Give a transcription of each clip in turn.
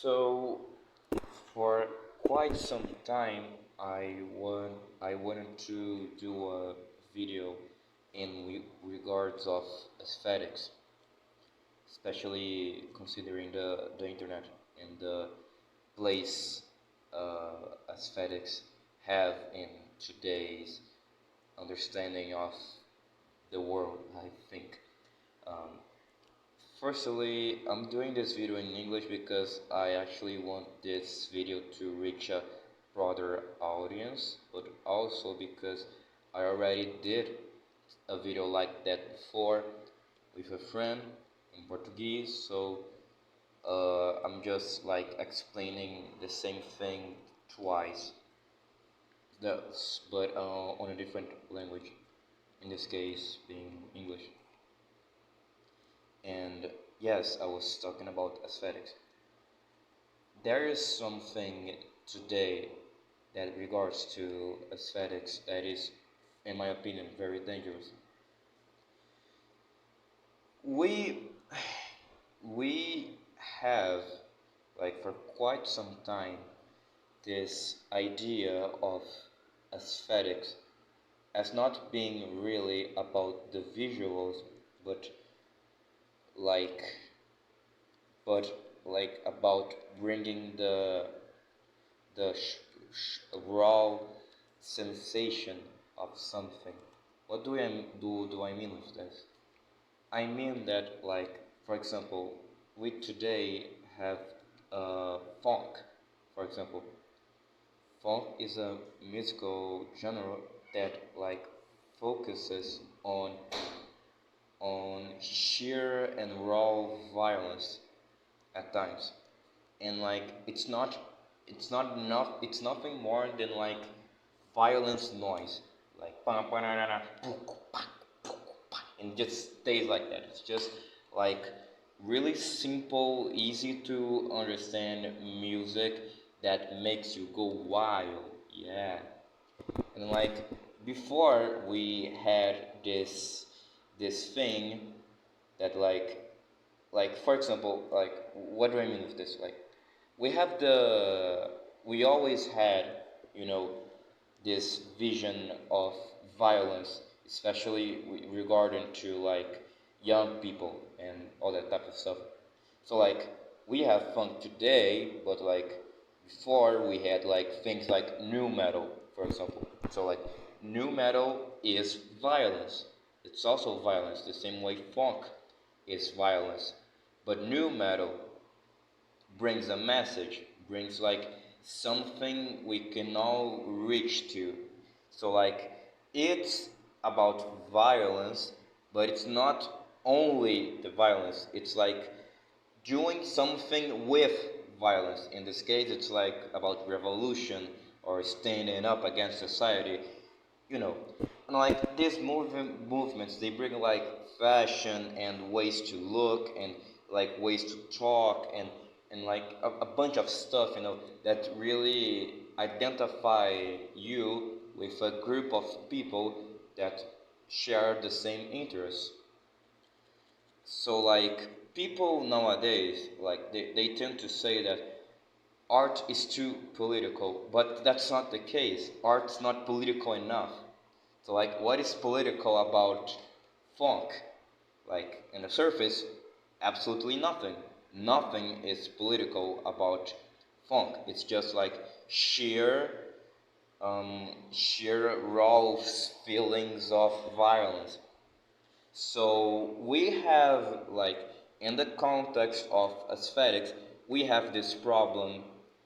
So, for quite some time, I wanted to do a video in regards of aesthetics, especially considering the internet and the place aesthetics have in today's understanding of the world, I think. Um, Firstly, I'm doing this video in English because I actually want this video to reach a broader audience, but also because I already did a video like that before with a friend in Portuguese, so I'm just like explaining the same thing twice, but on a different language, in this case being English. And yes, I was talking about aesthetics. There is something today that regards to aesthetics that is, in my opinion, very dangerous. We we have, like, for quite some time, this idea of aesthetics as not being really about the visuals, but like but like about bringing the raw sensation of something. What do I mean with this? I mean that, like, for example, we today have funk. For example, funk is a musical genre that, like, focuses on sheer and raw violence at times, and like it's nothing more than like violence noise, like and it just stays like that. It's just like really simple, easy to understand music that makes you go wild. Yeah. And like before we had this thing that, like for example, like, what do I mean with this? Like, we have the we always had, you know, this vision of violence, especially regarding to like young people and all that type of stuff. So like we have funk today, but like before we had like things like new metal, for example. So like new metal is violence. It's also violence, the same way funk is violence. But new metal brings a message, brings like something we can all reach to. So like it's about violence, but it's not only the violence. It's like doing something with violence. In this case, it's like about revolution or standing up against society, you know. And like these movements, they bring like fashion and ways to look and like ways to talk and like a bunch of stuff, you know, that really identify you with a group of people that share the same interests. So like people nowadays, like they tend to say that art is too political, but that's not the case. Art's not political enough. So like what is political about funk? Like in the surface, absolutely nothing. Nothing is political about funk. It's just like sheer sheer raw feelings of violence. So we have, like, in the context of aesthetics, we have this problem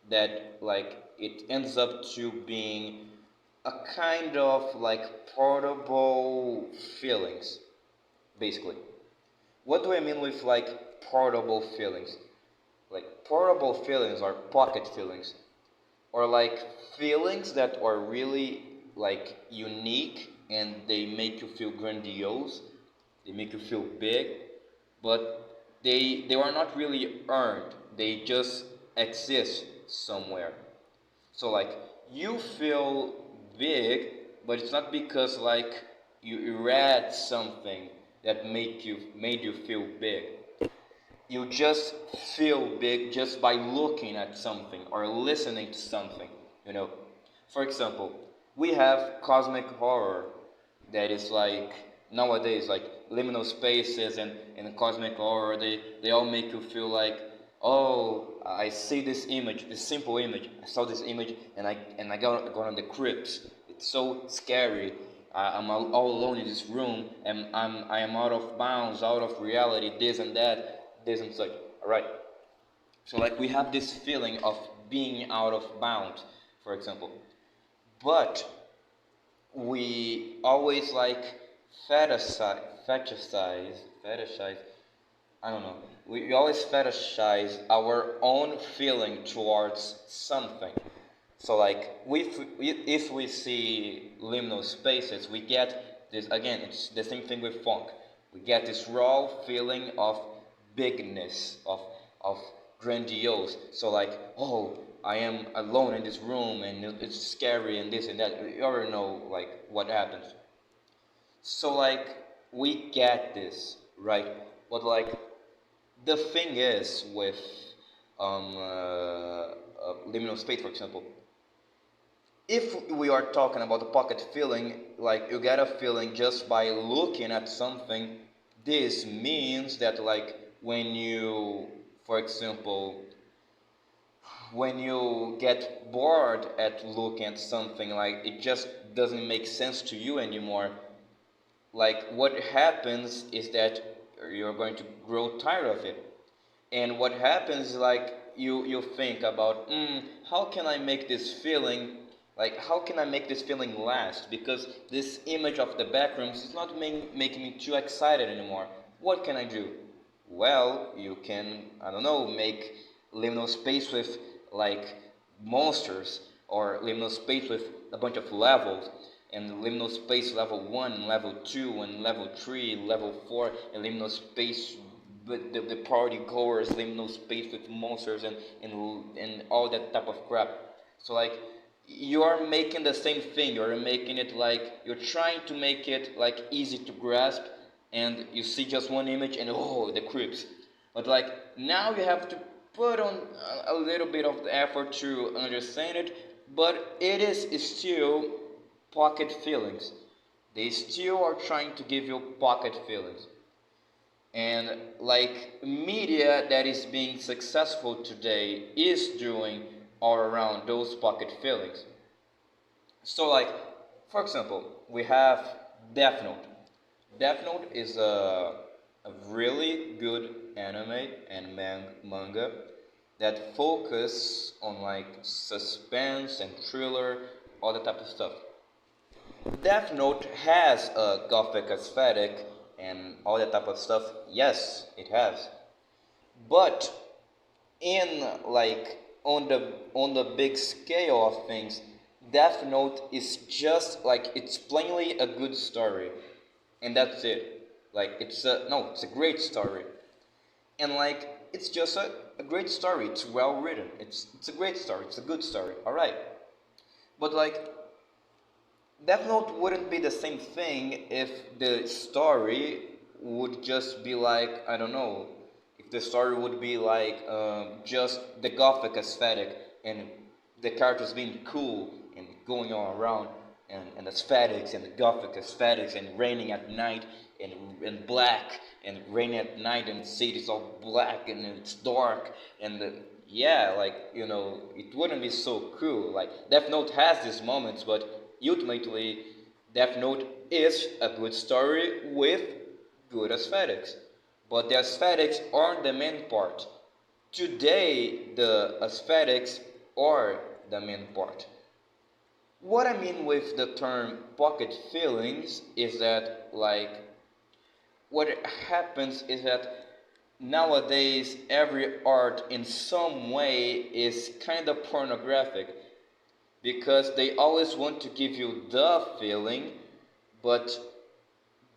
that like it ends up to being a kind of like portable feelings, basically. What do I mean with like portable feelings? Like portable feelings are pocket feelings, or like feelings that are really like unique and they make you feel grandiose, they make you feel big, but they are not really earned, they just exist somewhere. So like you feel big, but it's not because like you read something that made you feel big. you just feel big just by looking at something or listening to something, you know. For example, we have cosmic horror that is like nowadays like liminal spaces and cosmic horror, they all make you feel like, oh, I see this image, this simple image, I saw this image and I got on the crypts. It's so scary. I'm all alone in this room, and I am out of bounds, out of reality, this and that, this and such. All right. So like we have this feeling of being out of bounds, for example. But we always like fetishize. I don't know. We always fetishize our own feeling towards something. So like if we see liminal spaces, we get this again. It's the same thing with funk. We get this raw feeling of bigness, of grandiose. So like, oh, I am alone in this room and it's scary and this and that. You already know like what happens. So like we get this right, but like the thing is with liminal space, for example, if we are talking about the pocket feeling, like you get a feeling just by looking at something, this means that like when you, for example, when you get bored at looking at something, like it just doesn't make sense to you anymore, like what happens is that you're going to grow tired of it. And what happens is like you think about, how can I make this feeling, like how can I make this feeling last, because this image of the backrooms is not making me too excited anymore. What can I do? Well, you can, I don't know, make liminal space with like monsters, or liminal space with a bunch of levels, and liminal space level 1, level 2, and level 3, level 4, and liminal space with the party goers, liminal space with monsters and all that type of crap. So like you're making the same thing, you're making it like you're trying to make it like easy to grasp, and you see just one image and oh, the creeps. But like now you have to put on a little bit of the effort to understand it, but it is still pocket feelings. They still are trying to give you pocket feelings. And like media that is being successful today is doing all around those pocket feelings. So like, for example, we have Death Note. Death Note is a really good anime and manga that focus on like suspense and thriller, all that type of stuff. Death Note has a gothic aesthetic and all that type of stuff. Yes, it has. But in like on the big scale of things, Death Note is just like it's plainly a good story, and that's it. Like it's a great story, and like it's just a great story. It's well written. It's a great story. It's a good story. All right, but like Death Note wouldn't be the same thing if the story would just be like, I don't know, if the story would be like just the gothic aesthetic and the characters being cool and going all around, and aesthetics and the gothic aesthetics and raining at night and black and raining at night and the city's all black and it's dark and yeah, like you know, it wouldn't be so cool. Like Death Note has these moments, but ultimately, Death Note is a good story with good aesthetics. But the aesthetics aren't the main part. Today, the aesthetics are the main part. What I mean with the term pocket feelings is that, like, what happens is that nowadays every art in some way is kind of pornographic, because they always want to give you the feeling, but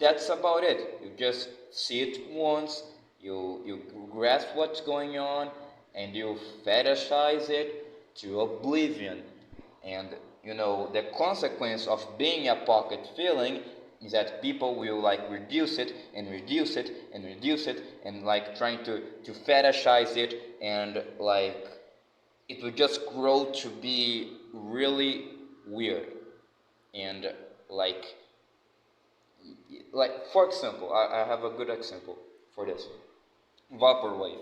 that's about it. You just see it once, you grasp what's going on, and you fetishize it to oblivion. And you know the consequence of being a pocket feeling is that people will like reduce it and reduce it and reduce it and like trying to fetishize it, and like it will just grow to be really weird. And like for example, I have a good example for this. Vaporwave.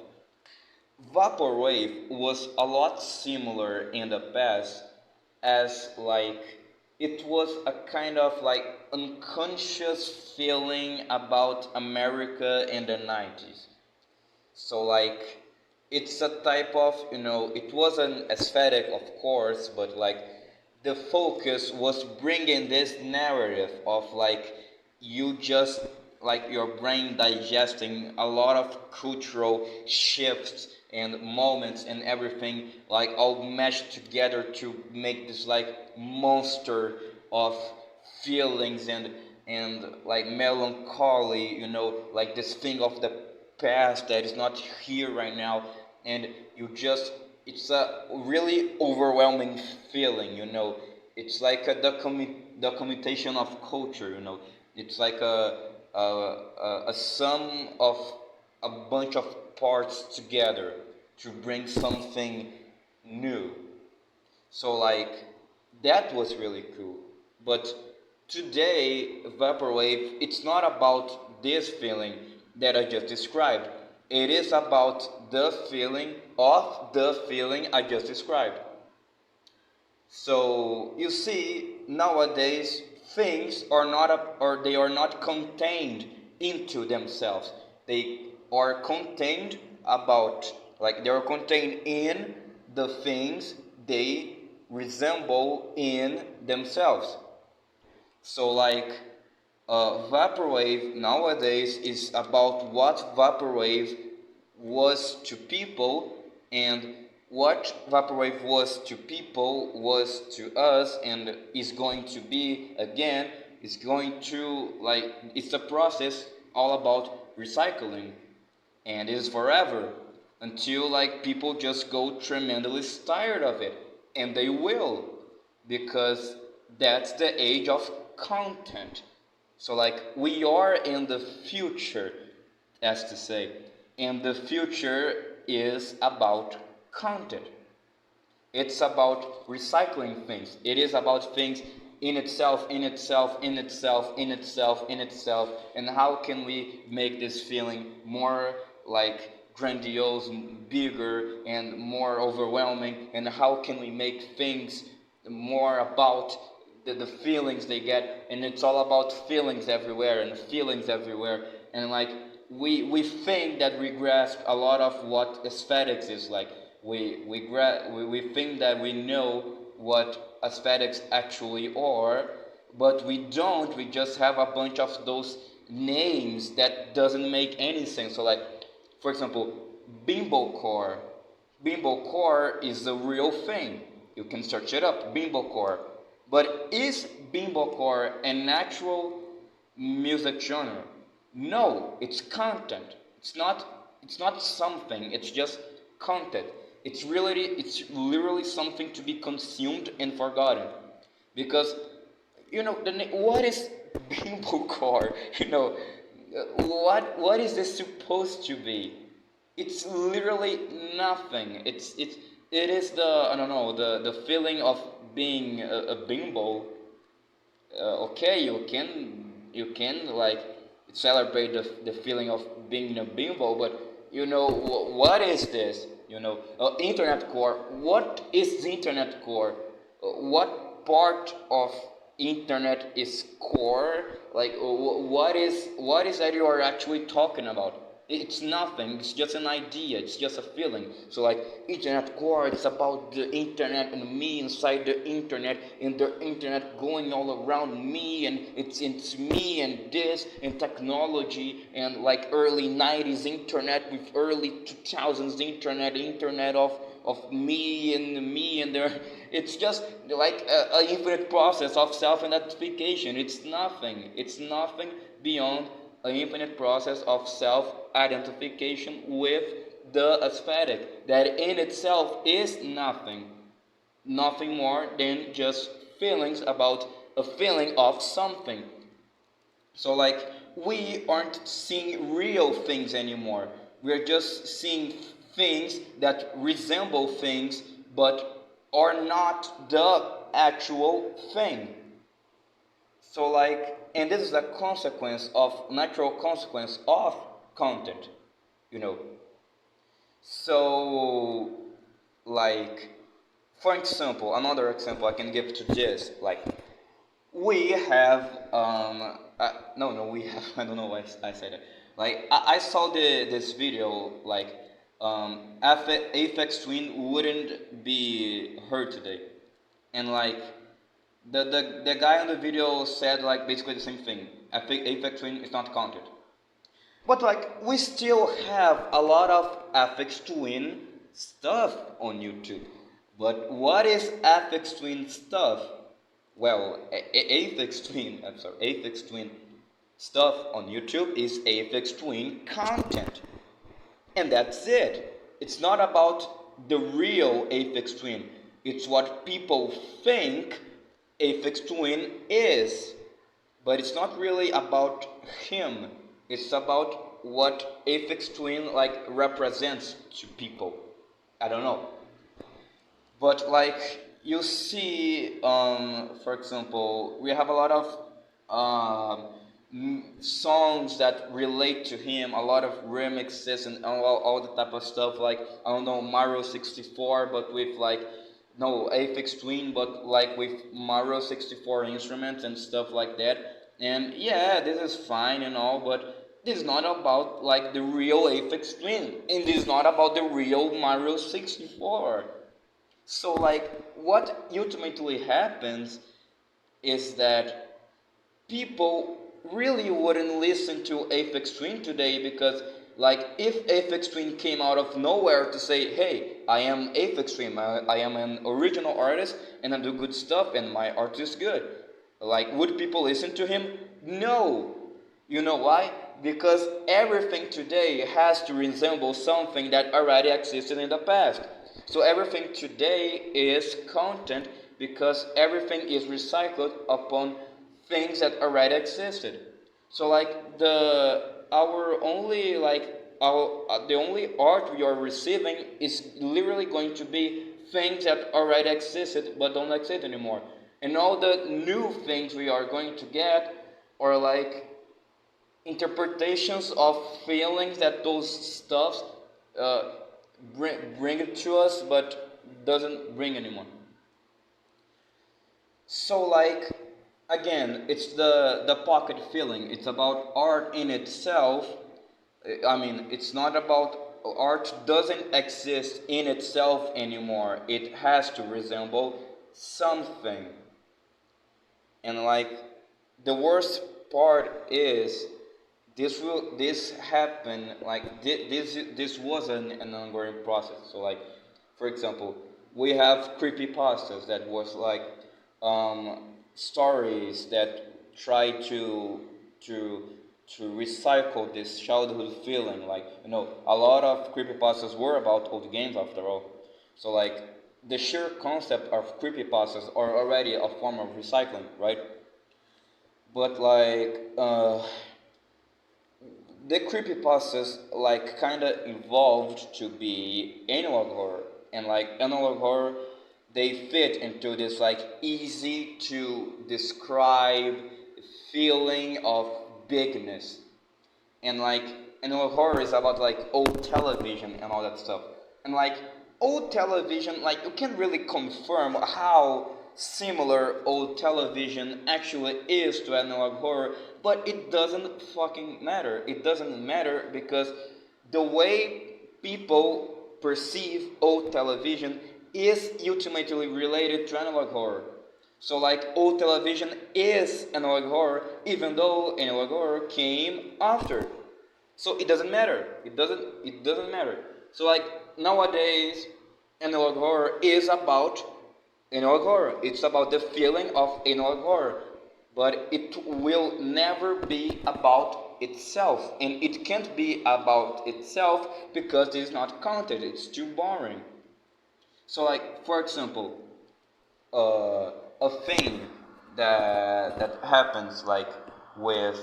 Vaporwave was a lot similar in the past, as like it was a kind of like unconscious feeling about America in the 90s. So like it's a type of, it was an aesthetic of course, but like the focus was bringing this narrative of like you just like your brain digesting a lot of cultural shifts and moments and everything like all meshed together to make this like monster of feelings and like melancholy, like this thing of the past that is not here right now. And you just, it's a really overwhelming feeling, it's like a documentation of culture, it's like a sum of a bunch of parts together to bring something new. So like that was really cool. But today, Vaporwave, it's not about this feeling that I just described. It is about the feeling of the feeling I just described. So you see, nowadays things are not or they are not contained into themselves. They are contained about, like they are contained in the things they resemble in themselves. So like vaporwave nowadays is about what vaporwave was to people, and what vaporwave was to people was to us, and is going to be again, is going to like, it's a process all about recycling, and it is forever until like people just go tremendously tired of it, and they will, because that's the age of content. So like we are in the future, as to say, and the future is about content. It's about recycling things. It is about things in itself, in itself, in itself, in itself, in itself. And how can we make this feeling more like grandiose, bigger, and more overwhelming? And how can we make things more about the feelings they get? And it's all about feelings everywhere and feelings everywhere. And like we think that we grasp a lot of what aesthetics is like. We think that we know what aesthetics actually are, but we don't. We just have a bunch of those names that doesn't make any sense. So like, for example, bimbocore. Bimbocore is a real thing. You can search it up, bimbocore. But is bimbocore an actual music genre? No, it's content. It's not something. It's just content. It's literally something to be consumed and forgotten. Because what is bimbocore? What is this supposed to be? It's literally nothing. It is the, I don't know, the feeling of being a bimbo. Okay, you can like celebrate the feeling of being a bimbo, but what is this? Internet core. What is the internet core? What part of internet is core? Like, what is that you are actually talking about? It's nothing. It's just an idea. It's just a feeling. So like internet core, it's about the internet and me inside the internet, and the internet going all around me, and it's me and this and technology, and like early 90s internet with early 2000s internet of me and there. It's just like an infinite process of self-identification. It's nothing beyond an infinite process of self-identification with the aesthetic that in itself is nothing more than just feelings about a feeling of something. So like we aren't seeing real things anymore. We're just seeing things that resemble things but are not the actual thing. So like, and this is a consequence of natural consequence of content, you know. So like, for example, another example I can give to this, like we have no we have I don't know why I said it. Like I saw this video like Aphex Twin wouldn't be heard today, and like the guy on the video said like basically the same thing. Aphex Twin is not counted, but like we still have a lot of Aphex Twin stuff on YouTube. But what is Aphex Twin stuff? Well, Aphex Twin, I'm sorry, Aphex Twin stuff on YouTube is Aphex Twin content. And that's it. It's not about the real Aphex Twin. It's what people think Aphex Twin is. But it's not really about him. It's about what Aphex Twin like represents to people. I don't know. But like you see, for example, we have a lot of songs that relate to him, a lot of remixes and all the type of stuff. Like I don't know, Mario 64, but with like no Aphex Twin, but like with Mario 64 instruments and stuff like that. And yeah, this is fine and all, but this is not about like the real Aphex Twin, and this is not about the real Mario 64. So like what ultimately happens is that people really wouldn't listen to Aphex Twin today, because like if Aphex Twin came out of nowhere to say, hey, I am Aphex Twin, I am an original artist and I do good stuff and my art is good, like would people listen to him? No. You know why? Because everything today has to resemble something that already existed in the past. So everything today is content because everything is recycled upon things that already existed. So like the only art we are receiving is literally going to be things that already existed but don't exist anymore. And all the new things we are going to get are like interpretations of feelings that those stuffs uh, bring it to us but doesn't bring anyone. So like again, it's the pocket feeling. It's about art in itself. I mean, it's not about art doesn't exist in itself anymore. It has to resemble something. And like the worst part is this happen like this was an ongoing process. So like for example, we have creepypastas that was like stories that try to to recycle this childhood feeling. Like a lot of creepypastas were about old games after all. So like the sheer concept of creepypastas are already a form of recycling, right? But like the creepypastas like kind of evolved to be analog horror, and like analog horror, they fit into this like easy to describe feeling of bigness. And like analog horror is about like old television and all that stuff, and like old television, like you can't really confirm how similar old television actually is to analog horror, but it doesn't fucking matter. It doesn't matter because the way people perceive old television is ultimately related to analog horror. So like old television is analog horror, even though analog horror came after. So it doesn't matter. It doesn't matter. So like nowadays, analog horror is about analog horror. It's about the feeling of analog horror, but it will never be about itself, and it can't be about itself because it is not content. It's too boring. So like for example, a thing that happens like with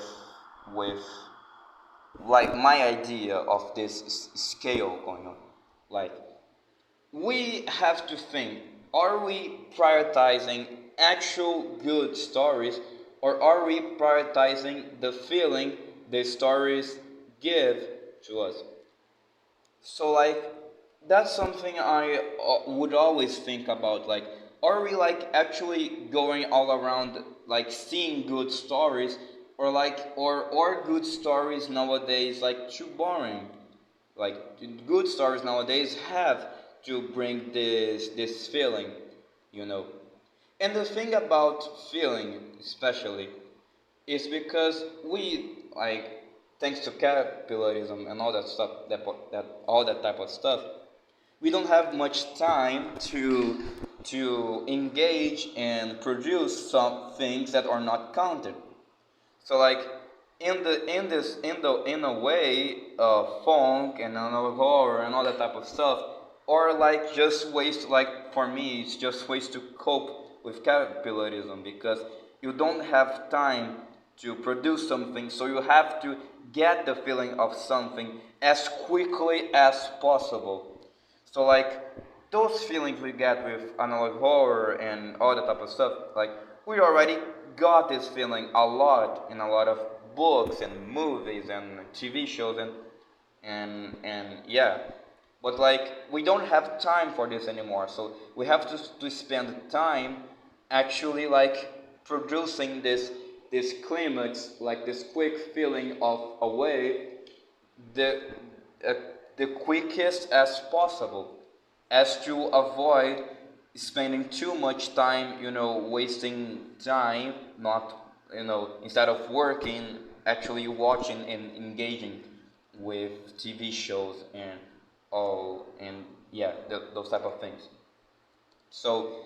with like my idea of this scale going on. Like, we have to think, are we prioritizing actual good stories, or are we prioritizing the feeling the stories give to us? So like, that's something I would always think about. Like, are we like actually going all around like seeing good stories, or like, or good stories nowadays like too boring? Like, good stories nowadays have to bring this feeling, you know. And the thing about feeling, especially, is because we like, thanks to capitalism and all that stuff, that all that type of stuff, we don't have much time to engage and produce some things that are not counted. So like, in a way, funk and horror and all that type of stuff, or like just ways to, like, for me it's just ways to cope with capitalism, because you don't have time to produce something, so you have to get the feeling of something as quickly as possible. So like, those feelings we get with analog horror and all that type of stuff, like, we already got this feeling a lot in a lot of books and movies and TV shows and yeah. But like, we don't have time for this anymore, so we have to spend time actually like producing this climax, like this quick feeling of a way, the uh, the quickest as possible, as to avoid spending too much time, wasting time, not, instead of working, actually watching and engaging with TV shows and all, and yeah, those type of things. So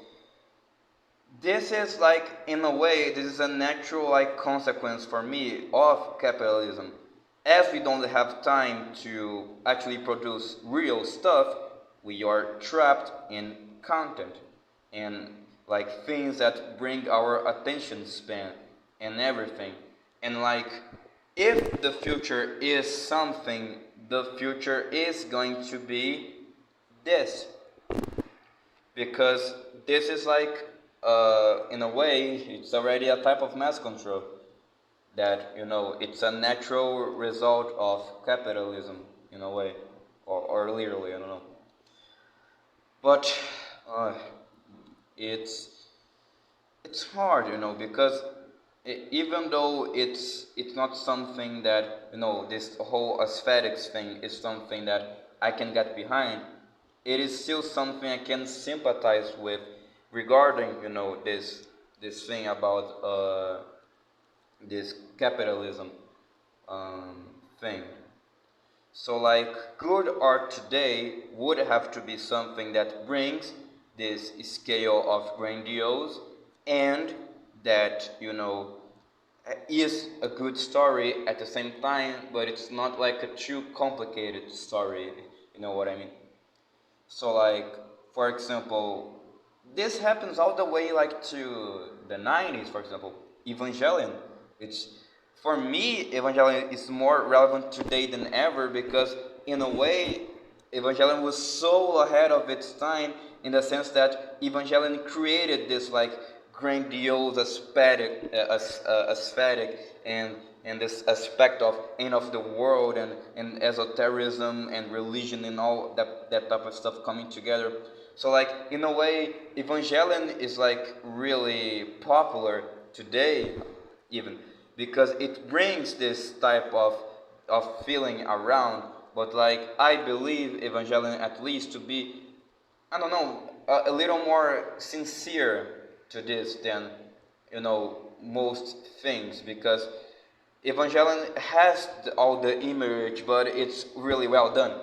this is like, in a way, this is a natural like consequence for me of capitalism. As we don't have time to actually produce real stuff, we are trapped in content and like things that bring our attention span and everything. And like, if the future is something, the future is going to be this, because this is like, in a way, it's already a type of mass control, that, it's a natural result of capitalism, in a way, or literally, I don't know. But uh, it's it's hard, because even though it's not something that, this whole aesthetics thing is something that I can get behind, it is still something I can sympathize with, regarding, this thing about this capitalism um, thing. So like, good art today would have to be something that brings this scale of grandiose, and that, is a good story at the same time, but it's not like a too complicated story. You know what I mean? So like, for example, this happens all the way like to the 90s, for example, Evangelion. It's, for me, Evangelion is more relevant today than ever, because in a way, Evangelion was so ahead of its time, in the sense that Evangelion created this like grandiose aesthetic, and this aspect of end of the world, and esotericism and religion and all that type of stuff coming together. So like, in a way, Evangelion is like really popular today, even because it brings this type of feeling around. But like, I believe Evangelion at least to be, I don't know, a little more sincere to this than, most things, because Evangelion has all the image, but it's really well done.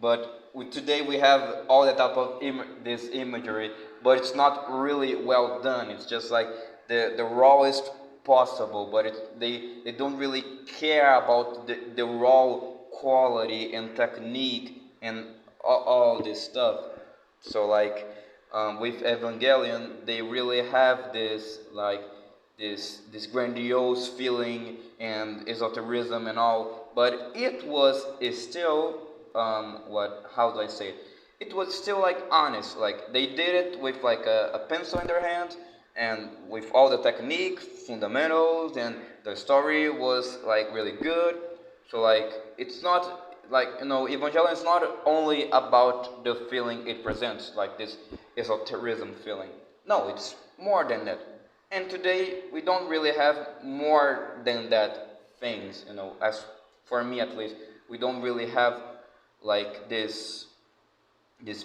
But today we have all that type of this imagery, but it's not really well done. It's just like the rawest possible, but they don't really care about the raw quality and technique and all this stuff. So like, with Evangelion, they really have this like this grandiose feeling and esotericism and all, but it was is still what how do I say it? It was still like honest. Like they did it with like a pencil in their hand and with all the technique, fundamentals, and the story was like really good. So like it's not like Evangelion is not only about the feeling it presents, like this esotericism feeling. No, it's more than that. And today we don't really have more than that things, as for me at least, we don't really have like this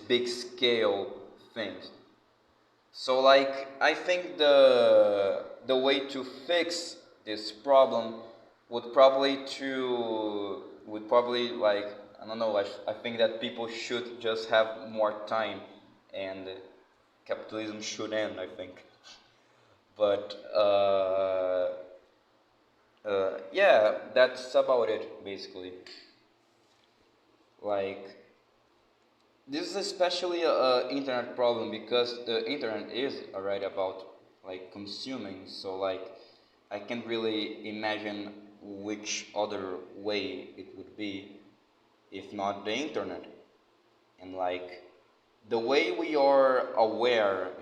big scale things. So like I think the way to fix this problem would probably like I don't know I think that people should just have more time and capitalism should end I think. But yeah, that's about it basically. Like this is especially a internet problem because the internet is already about like consuming. So like I can't really imagine which other way it would be if not the internet. And like the way we are aware,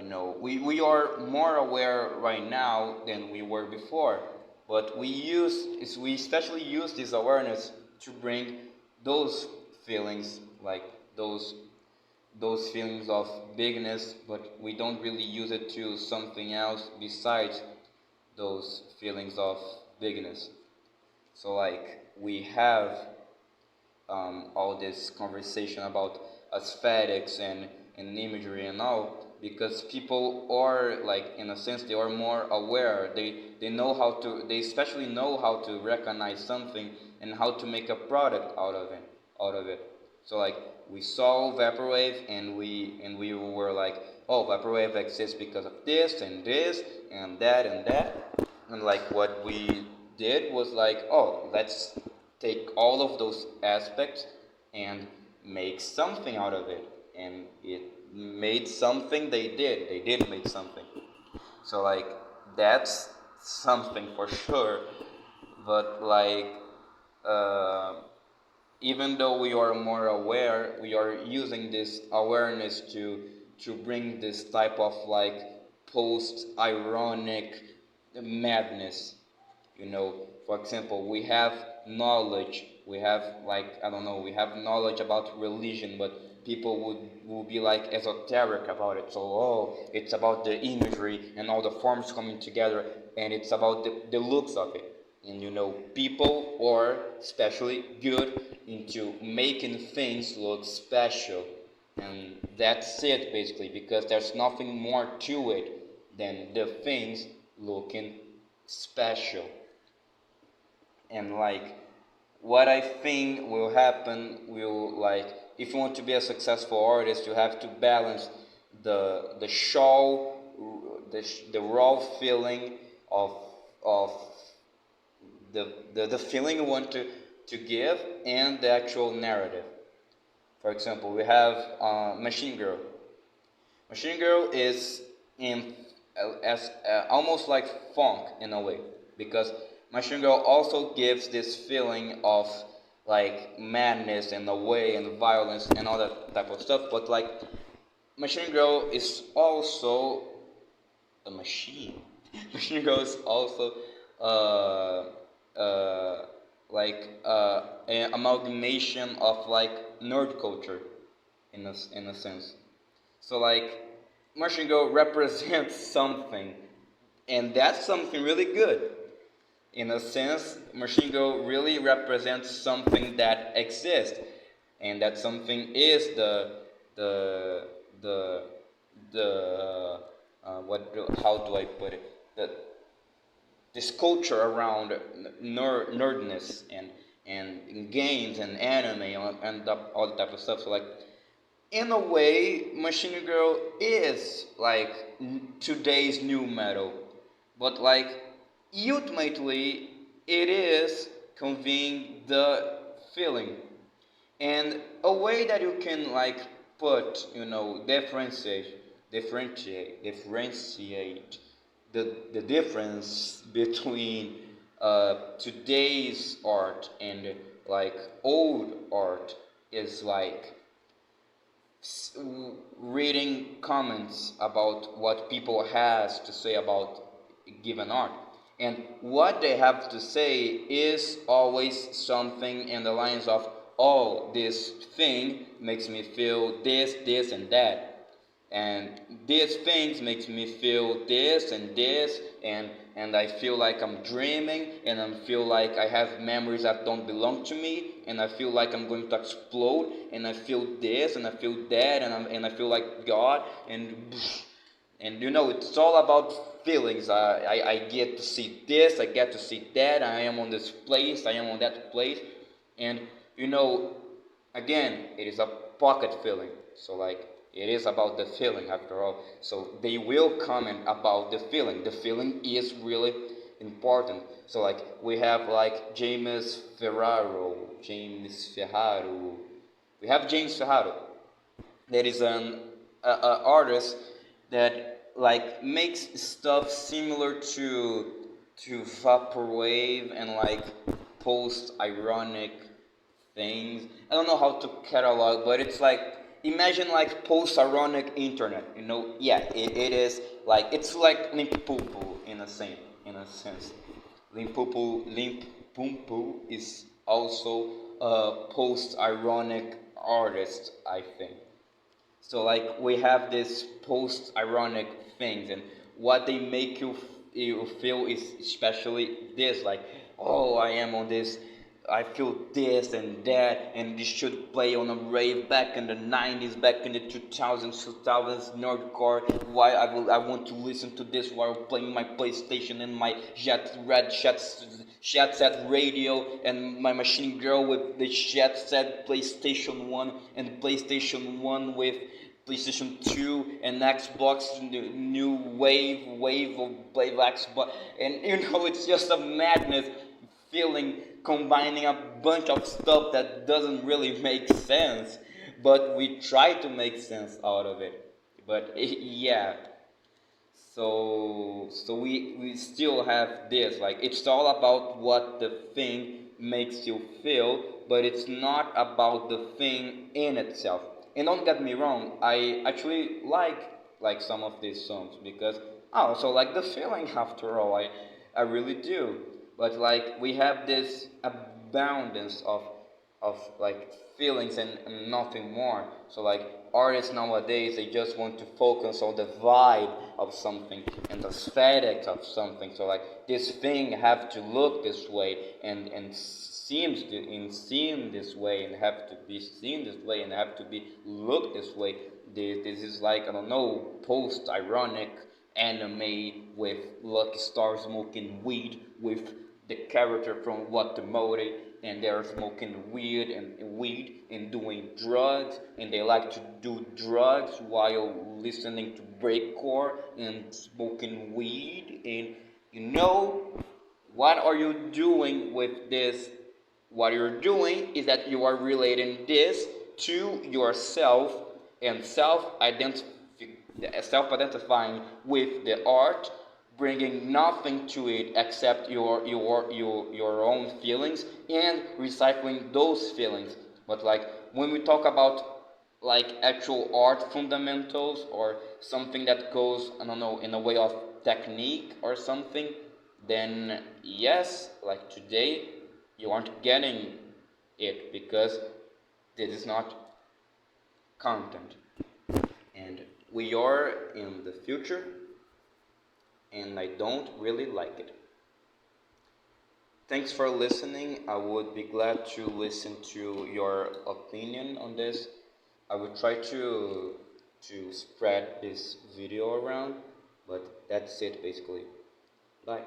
we are more aware right now than we were before. But we especially use this awareness to bring those feelings, like those those feelings of bigness, but we don't really use it to something else besides those feelings of bigness. So like we have all this conversation about aesthetics and imagery and all because people are like in a sense they are more aware they know how to they especially know how to recognize something and how to make a product out of it. So like we saw vaporwave and we were like, oh, vaporwave exists because of this and that, and like what we did was like, oh, let's take all of those aspects and make something out of it. And it made something. They did make something. So like that's something for sure. But like uh, even though we are more aware, we are using this awareness to bring this type of like post ironic madness. For example, we have knowledge, we have like I don't know, we have knowledge about religion, but people would be like esoteric about it. So oh, it's about the imagery and all the forms coming together, and it's about the looks of it. And people are especially good into making things look special, and that's it basically, because there's nothing more to it than the things looking special. And like what I think will happen will like if you want to be a successful artist, you have to balance the show, the raw feeling of the feeling you want to give and the actual narrative. For example, we have Machine Girl. Machine Girl is in as almost like funk in a way, because Machine Girl also gives this feeling of like madness and away and violence and all that type of stuff. But like Machine Girl is also a machine. Machine Girl is also like an amalgamation of like nerd culture in a sense. So like Machine Girl represents something, and that's something really good. In a sense, Machine Girl really represents something that exists, and that something is the the how do I put it? The this culture around nerdness and games and anime and all that type of stuff. So like in a way, Machine Girl is like today's new metal, but like ultimately it is conveying the feeling, and a way that you can like put differentiate the difference between today's art and like old art is like reading comments about what people has to say about given art, and what they have to say is always something in the lines of, oh, this thing makes me feel this and that, and these things makes me feel this and this, and I feel like I'm dreaming, and I feel like I have memories that don't belong to me, and I feel like I'm going to explode, and I feel this and I feel that, and I feel like God, and you know, it's all about feelings. I get to see this, I get to see that, I am on this place, I am on that place, and you know, again, it is a pocket feeling. So like it is about the feeling after all. So they will comment about the feeling. The feeling is really important. So like we have like James Ferraro. We have James Ferraro. That is an artist that like makes stuff similar to vaporwave and like post ironic things. I don't know how to catalog, but it's like imagine like post-ironic internet. You know, yeah, it is like it's like Limpopo in a sense. Limpopo is also a post-ironic artist, I think. So like we have this post-ironic things, and what they make you feel is especially this, like, oh, I am on this, I feel this and that, and this should play on a rave back in the 90s, back in the 2000s nerdcore. Why I want to listen to this while playing my PlayStation and my Jet Set radio and my machine girl with the Jet Set PlayStation 1 and PlayStation 1 with PlayStation 2 and Xbox new wave of play Xbox, and you know, it's just a madness feeling combining a bunch of stuff that doesn't really make sense, but we try to make sense out of it. But yeah, so we still have this, like it's all about what the thing makes you feel, but it's not about the thing in itself. And don't get me wrong, I actually like some of these songs because I also like the feeling after all. I really do. But like we have this abundance of like feelings and nothing more. So like artists nowadays, they just want to focus on the vibe of something and the aesthetic of something. So like this thing have to look this way and seem this way and have to be seen this way and have to be looked this way. This is like, I don't know, post ironic anime with Lucky Star smoking weed with the character from What the Motive, and they're smoking weed and doing drugs, and they like to do drugs while listening to breakcore and smoking weed. And you know, what are you doing with this? What you're doing is that you are relating this to yourself and self-identifying with the art, bringing nothing to it except your own feelings and recycling those feelings. But like when we talk about like actual art fundamentals or something that goes, I don't know, in a way of technique or something, then yes, like today you aren't getting it because this is not content, and we are in the future, and I don't really like it. Thanks for listening. I would be glad to listen to your opinion on this. I would try to spread this video around, but that's it basically. Bye.